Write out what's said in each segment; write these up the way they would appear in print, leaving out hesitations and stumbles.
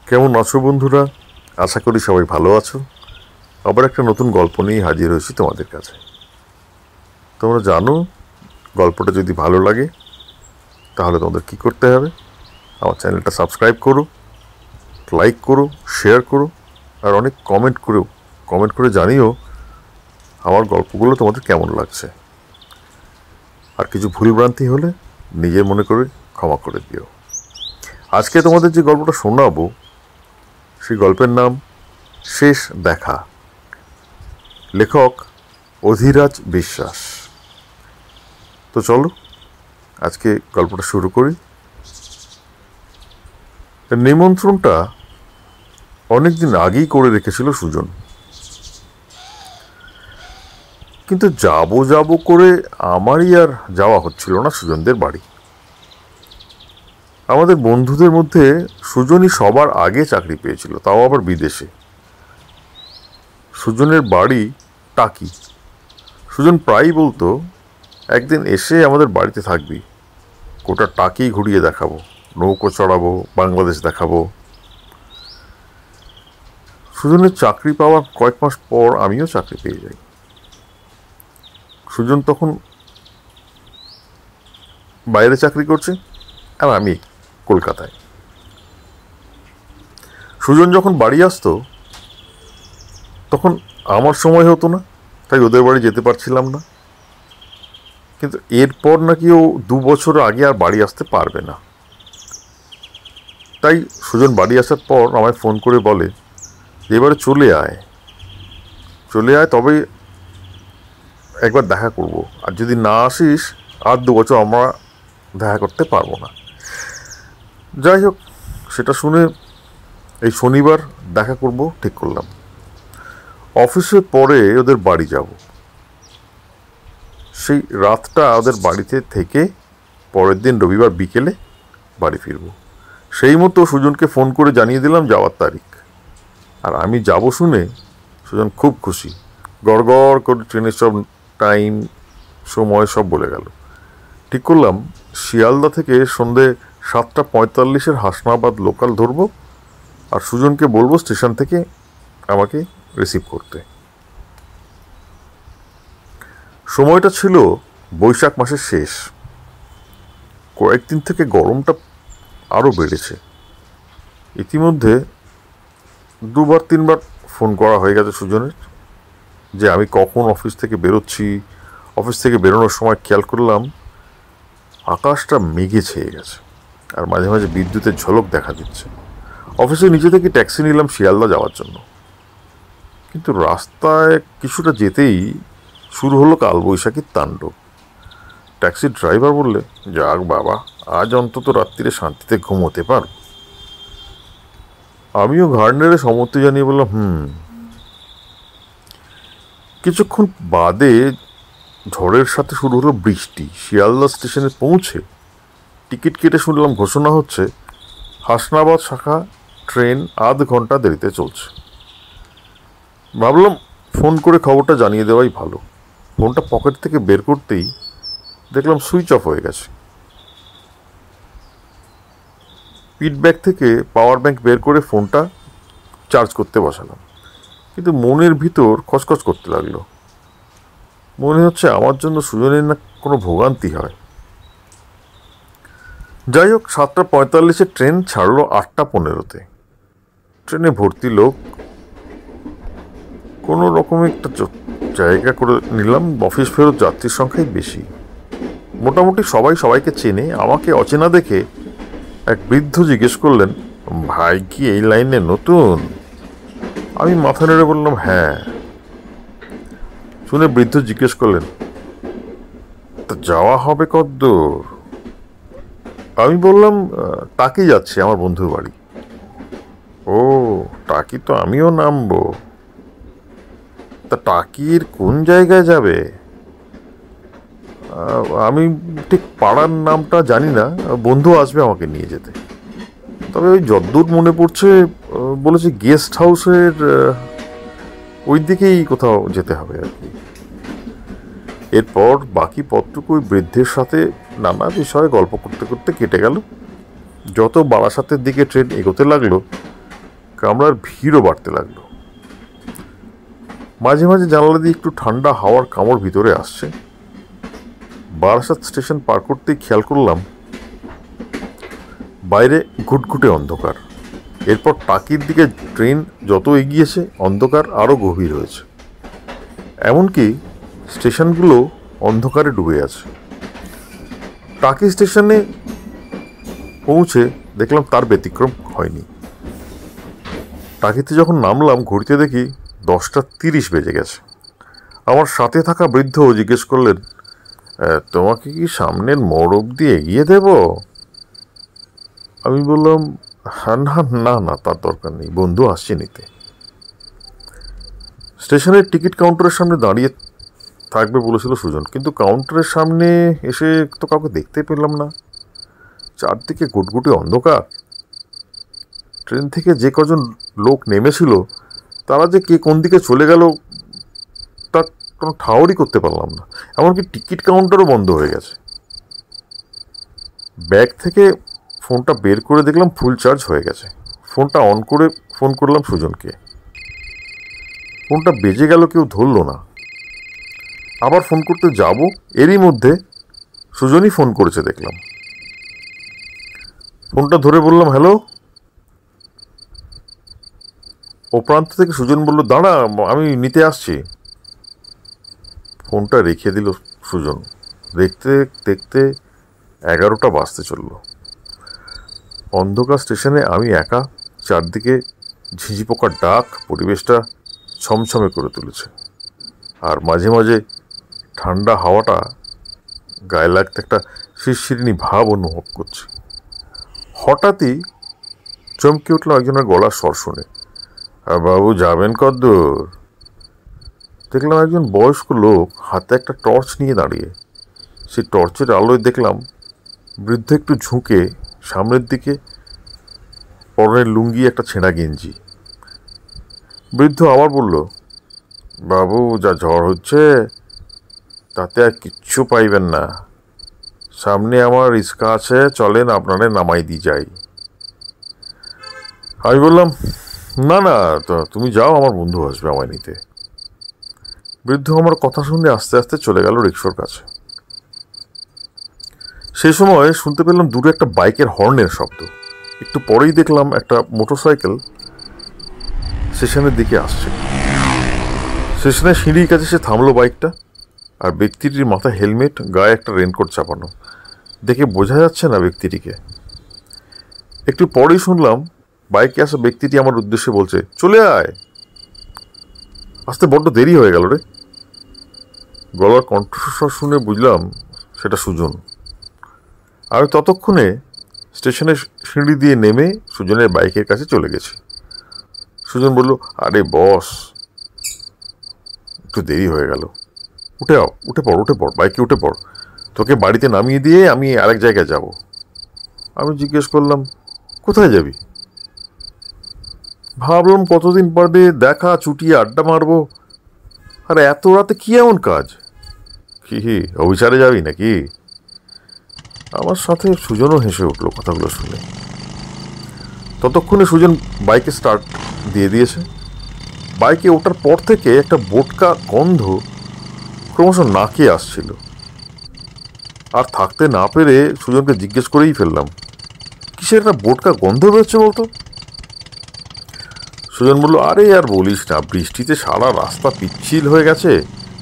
কেমন আছো বন্ধুরা? আশা করি সবাই ভালো আছো। আবার একটা নতুন গল্প নিয়ে হাজির হয়েছি তোমাদের কাছে। তোমরা জানো, গল্পটা যদি ভালো লাগে তাহলে তোমাদের কি করতে হবে? আমার চ্যানেলটা সাবস্ক্রাইব করো, লাইক করো, শেয়ার করো, আর অনেক কমেন্ট করে জানিও আমার গল্পগুলো তোমাদের কেমন লাগছে। আর কিছু ভুলভ্রান্তি হলে নিজের মনে করে ক্ষমা করে দিও। আজকে তোমাদের যে গল্পটা শোনাবো সেই গল্পের নাম শেষ দেখা। লেখক অধীরাজ বিশ্বাস। তো চলো আজকে গল্পটা শুরু করি। নিমন্ত্রণটা অনেকদিন আগেই করে রেখেছিল সুজন, কিন্তু যাব করে আমারই আর যাওয়া হচ্ছিল না সুজনদের বাড়ি। আমাদের বন্ধুদের মধ্যে সুজনই সবার আগে চাকরি পেয়েছিল, তাও আবার বিদেশে। সুজনের বাড়ি টাকি। সুজন প্রায়ই বলতো, একদিন এসে আমাদের বাড়িতে থাকবি, গোটা টাকি ঘুরিয়ে দেখাবো, নৌকো চড়াবো, বাংলাদেশ দেখাবো। সুজনের চাকরি পাওয়ার কয়েক মাস পর আমিও চাকরি পেয়ে যাই। সুজন তখন বাইরে চাকরি করছে আর আমি কলকাতায়। সুজন যখন বাড়ি আসতো তখন আমার সময় হতো না, তাই ওদের বাড়ি যেতে পারছিলাম না। কিন্তু এরপর নাকি ও 2 বছর আগে আর বাড়ি আসতে পারবে না। তাই সুজন বাড়ি আসার পর আমায় ফোন করে বলে, এবারে চলে আয়, তবে একবার দেখা করব, আর যদি না আসিস আর 2 বছর আমরা দেখা করতে পারবো না। যাই হোক, সেটা শুনে এই শনিবার দেখা করব ঠিক করলাম। অফিসের পরে ওদের বাড়ি যাব। সেই রাতটা ওদের বাড়িতে থেকে পরের দিন রবিবার বিকেলে বাড়ি ফিরব। সেই মতো সুজনকে ফোন করে জানিয়ে দিলাম যাওয়ার তারিখ। আর আমি যাব শুনে সুজন খুব খুশি, গড়গড় করে ট্রেনের সব টাইম সময় সব বলে গেল। ঠিক করলাম শিয়ালদা থেকে সন্ধে 7:45 হাসনাবাদ লোকাল ধরবো, আর সুজনকে বলবো স্টেশন থেকে আমাকে রিসিভ করতে। সময়টা ছিল বৈশাখ মাসের শেষ। কয়েকদিন থেকে গরমটা আরও বেড়েছে। ইতিমধ্যে 2-3বার ফোন করা হয়ে গেছে সুজনের যে আমি কখন অফিস থেকে বেরোচ্ছি। অফিস থেকে বেরোনোর সময় খেয়াল করলাম আকাশটা মেঘে ছেয়ে গেছে, আর মাঝে মাঝে বিদ্যুতের ঝলক দেখা দিচ্ছে। অফিসের নিচে থেকে ট্যাক্সি নিলাম শিয়ালদা যাওয়ার জন্য। কিন্তু রাস্তায় কিছুটা যেতেই শুরু হলো কালবৈশাখীর তাণ্ডব। ট্যাক্সির ড্রাইভার বললে, যাক বাবা, আজ অন্তত রাত্রিরে শান্তিতে ঘুমোতে পার। আমিও ঘাড় নেড়ে সম্মতি জানিয়ে বললাম কিছুক্ষণ বাদে ঝড়ের সাথে শুরু হলো বৃষ্টি। শিয়ালদা স্টেশনে পৌঁছে টিকিট কেটে শুনলাম ঘোষণা হচ্ছে হাসনাবাদ শাখা ট্রেন আধ ঘন্টা দেরিতে চলছে। ভাবলাম ফোন করে খবরটা জানিয়ে দেওয়াই ভালো। ফোনটা পকেট থেকে বের করতেই দেখলাম সুইচ অফ হয়ে গেছে। পিট ব্যাগ থেকে পাওয়ার ব্যাংক বের করে ফোনটা চার্জ করতে বসালাম, কিন্তু মনের ভিতর খচখচ করতে লাগলো। মনে হচ্ছে আমার জন্য সুজনের না কোনো ভোগান্তি হয়। যাই হোক, 7:45 ট্রেন ছাড়লো 8:15। ট্রেনে ভর্তি লোক। কোনো রকম একটা জায়গা করে নিলাম। অফিস ফেরত যাত্রীর সংখ্যাই বেশি। মোটামুটি সবাই সবাইকে চেনে। আমাকে অচেনা দেখে এক বৃদ্ধ জিজ্ঞেস করলেন, ভাই কি এই লাইনে নতুন? আমি মাথা নেড়ে বললাম হ্যাঁ। শুনে বৃদ্ধ জিজ্ঞেস করলেন, তা যাওয়া হবে কতদূর? আমি বললাম টাকি যাচ্ছে, আমার বন্ধুর বাড়ি। ও, টাকি তো আমিও নামবো। তা টাকির কোন জায়গায় যাবে? আমি ঠিক পাড়ার নামটা জানি না, বন্ধু আসবে আমাকে নিয়ে যেতে। তবে ওই যদ্দূর মনে পড়ছে বলেছে গেস্ট হাউসের ওই দিকেই কোথাও যেতে হবে আর কি। এরপর বাকি পথটুকু ওই বৃদ্ধের সাথে নানা বিষয়ে গল্প করতে করতে কেটে গেল। যত বারাসাতের দিকে ট্রেন এগোতে লাগলো কামরার ভিড়ও বাড়তে লাগলো। মাঝে মাঝে জানালা দিয়ে একটু ঠান্ডা হাওয়ার কামড় ভিতরে আসছে। বারাসাত স্টেশন পার করতেই খেয়াল করলাম বাইরে ঘুটঘুটে অন্ধকার। এরপর টাকির দিকে ট্রেন যত এগিয়েছে অন্ধকার আরও গভীর হয়েছে, এমনকি স্টেশনগুলো অন্ধকারে ডুবে আছে। টাকি স্টেশনে পৌঁছে দেখলাম তার ব্যতিক্রম হয়নি। টাকিতে যখন নামলাম ঘড়িতে দেখি 10:30 বেজে গেছে। আমার সাথে থাকা বৃদ্ধ জিজ্ঞেস করলেন, তোমাকে কি সামনের মোড় অবধি এগিয়ে দেব? আমি বললাম, না না না, তার দরকার নেই, বন্ধু আসছে নিতে। স্টেশনের টিকিট কাউন্টারের সামনে দাঁড়িয়ে থাকবে বলেছিল সুজন, কিন্তু কাউন্টারের সামনে এসে তো কাউকে দেখতে পেলাম না। চারদিকে গুটগুটে অন্ধকার। ট্রেন থেকে যে কজন লোক নেমেছিল তারা যে কে কোন দিকে চলে গেল তা কোনো ঠাউরই করতে পারলাম না। এমনকি টিকিট কাউন্টারও বন্ধ হয়ে গেছে। ব্যাগ থেকে ফোনটা বের করে দেখলাম ফুল চার্জ হয়ে গেছে। ফোনটা অন করে ফোন করলাম সুজনকে। ফোনটা বেজে গেল, কেউ ধরলো না। আবার ফোন করতে যাব, এরই মধ্যে সুজনই ফোন করেছে দেখলাম। ফোনটা ধরে বললাম, হ্যালো। ও প্রান্ত থেকে সুজন বলল, দাঁড়া, আমি নিতে আসছি। ফোনটা রেখে দিল সুজন। দেখতে দেখতে 11টা বাজতে চলল। অন্ধকার স্টেশনে আমি একা, চারদিকে ঝিঁঝি পোকার ডাক পরিবেশটা ছমছমে করে তুলেছে। আর মাঝে মাঝে ঠান্ডা হাওয়াটা গায়ে লাগতে একটা শিরশিরিনি ভাব অনুভব করছে। হঠাৎই চমকে উঠলো একজনের গলার স্বর শুনে, বাবু যাবেন কদ্দূর? দেখলাম একজন বয়স্ক লোক হাতে একটা টর্চ নিয়ে দাঁড়িয়ে। সেই টর্চের আলোয় দেখলাম বৃদ্ধ একটু ঝুঁকে সামনের দিকে, পরনের লুঙ্গি, একটা ছেঁড়া গেঞ্জি। বৃদ্ধ আবার বলল, বাবু যা ঝড় হচ্ছে তাতে আর কিচ্ছু পাইবেন না। সামনে আমার রিক্সা আছে, চলেন আপনারে নামাই দিয়ে যাই। আমি বললাম, না না, তুমি যাও, আমার বন্ধু আসবে আমায় নিতে। বৃদ্ধ আমার কথা শুনে আস্তে আস্তে চলে গেল রিক্সার কাছে। সেই সময় শুনতে পেলাম দূরে একটা বাইকের হর্নের শব্দ। একটু পরেই দেখলাম একটা মোটরসাইকেল স্টেশনের দিকে আসছে। স্টেশনের সিঁড়ির কাছে সে থামলো বাইকটা, আর ব্যক্তিটির মাথায় হেলমেট, গায়ে একটা রেনকোট চাপানো। দেখে বোঝা যাচ্ছে না ব্যক্তিটিকে। একটু পরেই শুনলাম বাইকে আসা ব্যক্তিটি আমার উদ্দেশ্যে বলছে, চলে আয়। আসতে বড্ড দেরি হয়ে গেল রে। গলার কণ্ঠস্বর শুনে বুঝলাম সেটা সুজন। আমি ততক্ষণে স্টেশনের সিঁড়ি দিয়ে নেমে সুজনের বাইকের কাছে চলে গেছি। সুজন বলল, আরে বস, একটু দেরি হয়ে গেল, উঠে পড়, বাইকে উঠে পড়, তোকে বাড়িতে নামিয়ে দিয়ে আমি আরেক জায়গায় যাব। আমি জিজ্ঞেস করলাম, কোথায় যাবি? ভাবলাম কতদিন পরে দেখা, চুটিয়ে আড্ডা মারবো, আর এত রাতে কি এমন কাজ? কি অবিচারে যাবি নাকি? আমার সাথে সুজনও হেসে উঠলো কথাগুলো শুনে। ততক্ষণে সুজন বাইকে স্টার্ট দিয়ে দিয়েছে। বাইকে ওঠার পর থেকে একটা বোটকা গন্ধ ক্রমশ নাকে আসছিল। আর থাকতে না পেরে সুজনকে জিজ্ঞেস করেই ফেললাম, কিসের একটা বোটকা গন্ধ বেরোচ্ছে বলতো? সুজন বলল, আরে আর বলিস না, বৃষ্টিতে সারা রাস্তা পিচ্ছিল হয়ে গেছে,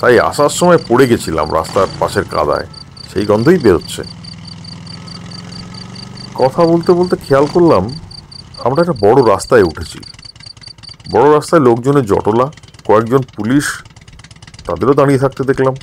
তাই আসার সময় পড়ে গেছিলাম রাস্তার পাশের কাদায়, সেই গন্ধই বেরোচ্ছে। কথা বলতে বলতে খেয়াল করলাম আমরা একটা বড় রাস্তায় উঠেছি। বড় রাস্তায় লোকজনের জটলা, কয়েকজন পুলিশ, তাদেরও দাঁড়িয়ে থাকতে দেখলাম।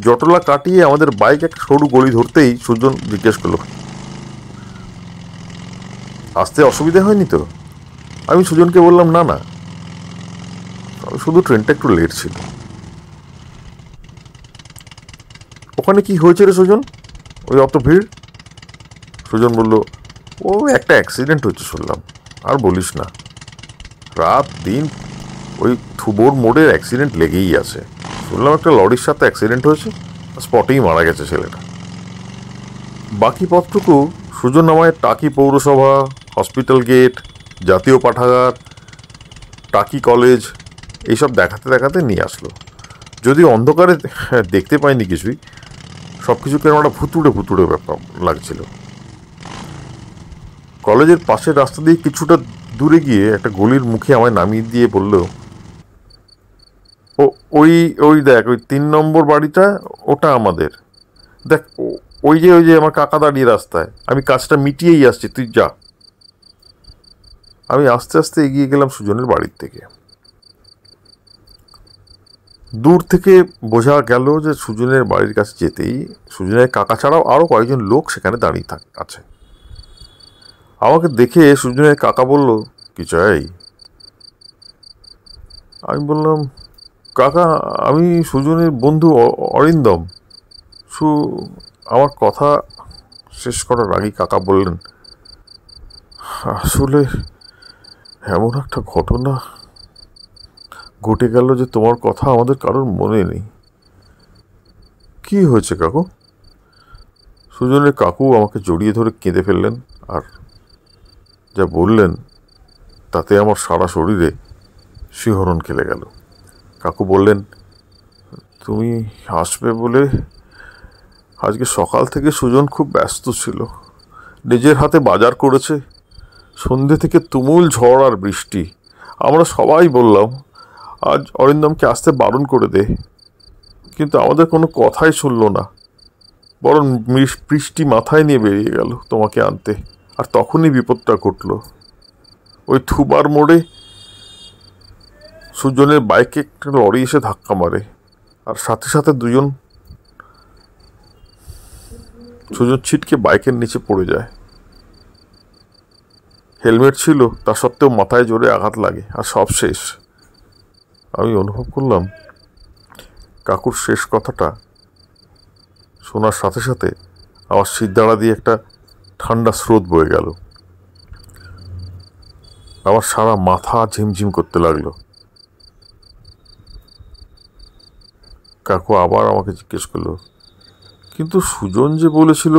জটলা কাটিয়ে আমাদের বাইক একটা সরু গলি ধরতেই সুজন জিজ্ঞেস করলো, আসতে অসুবিধা হয়নি তো? আমি সুজনকে বললাম, না না, শুধু ট্রেনটা একটু লেট ছিল। ওখানে কি হয়েছে রে সুজন, ওই অত ভিড়? সুজন বলল, ও একটা অ্যাক্সিডেন্ট হচ্ছে শুনলাম, আর বলিস না, রাত দিন ওই থুবোর মোড়ের অ্যাক্সিডেন্ট লেগেই আছে। শুনলাম একটা লরির সাথে অ্যাক্সিডেন্ট হয়েছে, স্পটেই মারা গেছে ছেলেটা। বাকি পথটুকু সুজন আমায় টাকি পৌরসভা, হসপিটাল গেট, জাতীয় পাঠাগার, টাকি কলেজ এইসব দেখাতে দেখাতে নিয়ে আসলো। যদি অন্ধকারে দেখতে পাইনি কিছুই, সব কিছু কেন একটা ভুতুড়ে ভুতুড়ে ব্যাপার লাগছিল। কলেজের পাশের রাস্তা দিয়ে কিছুটা দূরে গিয়ে একটা গলির মুখে আমায় নামিয়ে দিয়ে বলল, ও ওই ওই দেখ, ওই 3 নম্বর বাড়িটা, ওটা আমাদের। দেখ ওই যে আমার কাকা দাঁড়িয়ে রাস্তায়, আমি কাজটা মিটিয়েই আসছি, তুই যা। আমি আস্তে আস্তে এগিয়ে গেলাম সুজনের বাড়ির থেকে। দূর থেকে বোঝা গেল যে সুজনের বাড়ির কাছে যেতেই সুজনের কাকা ছাড়াও আরও কয়েকজন লোক সেখানে দাঁড়িয়ে আছে। আমাকে দেখে সুজনের কাকা বলল, কি চাই? আমি বললাম, কাকা আমি সুজনের বন্ধু অরিন্দম। আমার কথা শেষ করার আগেই কাকা বললেন, আসলে এমন একটা ঘটনা ঘটে গেল যে তোমার কথা আমাদের কারোর মনে নেই। কি হয়েছে কাকু? সুজনের কাকু আমাকে জড়িয়ে ধরে কেঁদে ফেললেন, আর যা বললেন তাতে আমার সারা শরীরে শিহরণ খেলে গেল। কাকু বললেন, তুমি আসবে বলে আজকে সকাল থেকে সুজন খুব ব্যস্ত ছিল, নিজের হাতে বাজার করেছে। সন্ধে থেকে তুমুল ঝড় আর বৃষ্টি। আমরা সবাই বললাম আজ অরিন্দমকে আসতে বারণ করে দে, কিন্তু আমাদের কোনো কথাই শুনল না, বরং বৃষ্টি মাথায় নিয়ে বেরিয়ে গেল তোমাকে আনতে। আর তখনই বিপদটা ঘটল। ওই থুবার মোড়ে সুজনের বাইকে একটা লরি এসে ধাক্কা মারে, আর সাথে সাথে সুজন ছিটকে বাইকের নিচে পড়ে যায়। হেলমেট ছিল, তা সত্ত্বেও মাথায় জোরে আঘাত লাগে, আর সব শেষ। আমি অনুভব করলাম কাকুর শেষ কথাটা শোনার সাথে সাথে আমার শিরদাঁড়া দিয়ে একটা ঠান্ডা স্রোত বয়ে গেল। আমার সারা মাথা ঝিমঝিম করতে লাগলো। কাকু আবার আমাকে জিজ্ঞেস করলো, কিন্তু সুজন যে বলেছিল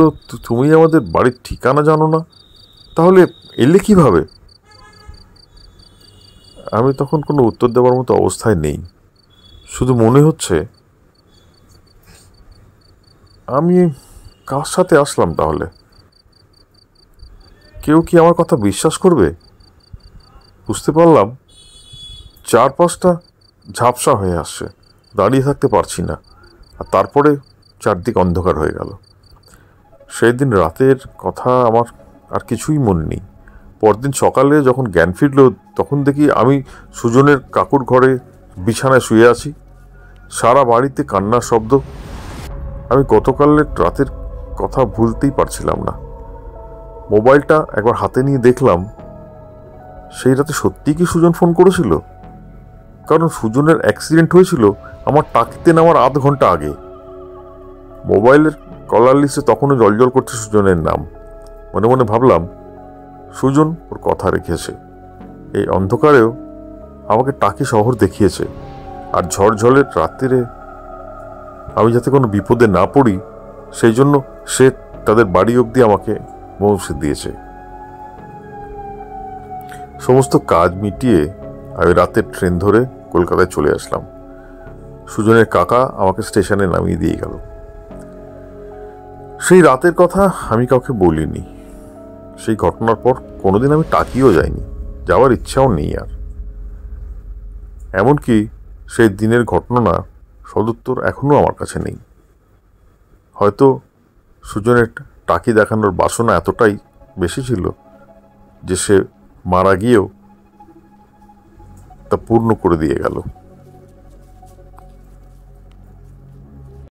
তুমি আমাদের বাড়ির ঠিকানা জানো না, তাহলে এলে কিভাবে? আমি তখন কোনো উত্তর দেওয়ার মতো অবস্থায় নেই। শুধু মনে হচ্ছে, আমি কার সাথে আসলাম তাহলে? কেউ কি আমার কথা বিশ্বাস করবে? বুঝতে পারলাম চারপাশটা ঝাপসা হয়ে আসছে, দাঁড়িয়ে থাকতে পারছি না। আর তারপরে চারদিক অন্ধকার হয়ে গেল। সেই দিন রাতের কথা আমার আর কিছুই মনে নেই। পরদিন সকালে যখন জ্ঞান ফিরল, তখন দেখি আমি সুজনের কাকুর ঘরে বিছানায় শুয়ে আছি। সারা বাড়িতে কান্নার শব্দ। আমি গতকালের রাতের কথা ভুলতেই পারছিলাম না। মোবাইলটা একবার হাতে নিয়ে দেখলাম, সেই রাতে সত্যিই কি সুজন ফোন করেছিল? কারণ সুজনের অ্যাক্সিডেন্ট হয়েছিল আমার টাকিতে নামার আধ ঘন্টা আগে। মোবাইলের কলার লিস্টে তখনও জলজল করছে সুজনের নাম। মনে মনে ভাবলাম, সুজন ওর কথা রেখেছে। এই অন্ধকারেও আমাকে টাকি শহর দেখিয়েছে, আর ঝড়ঝড়ের রাত্রিরে আমি যাতে কোনো বিপদে না পড়ি সেই জন্য সে তাদের বাড়ি অবধি আমাকে পৌঁছে দিয়েছে। সমস্ত কাজ মিটিয়ে আমি রাতের ট্রেন ধরে কলকাতায় চলে আসলাম। সুজনের কাকা আমাকে স্টেশনে নামিয়ে দিয়ে গেল। সেই রাতের কথা আমি কাউকে বলিনি। সেই ঘটনার পর কোনোদিন আমি টাকিও যাইনি, যাওয়ার ইচ্ছাও নেই আর। এমনকি সেই দিনের ঘটনা সদুত্তর এখনও আমার কাছে নেই। হয়তো সুজনের টাকি দেখানোর বাসনা এতটাই বেশি ছিল যে সে মারা গিয়েও তা পূর্ণ করে দিয়ে গেল।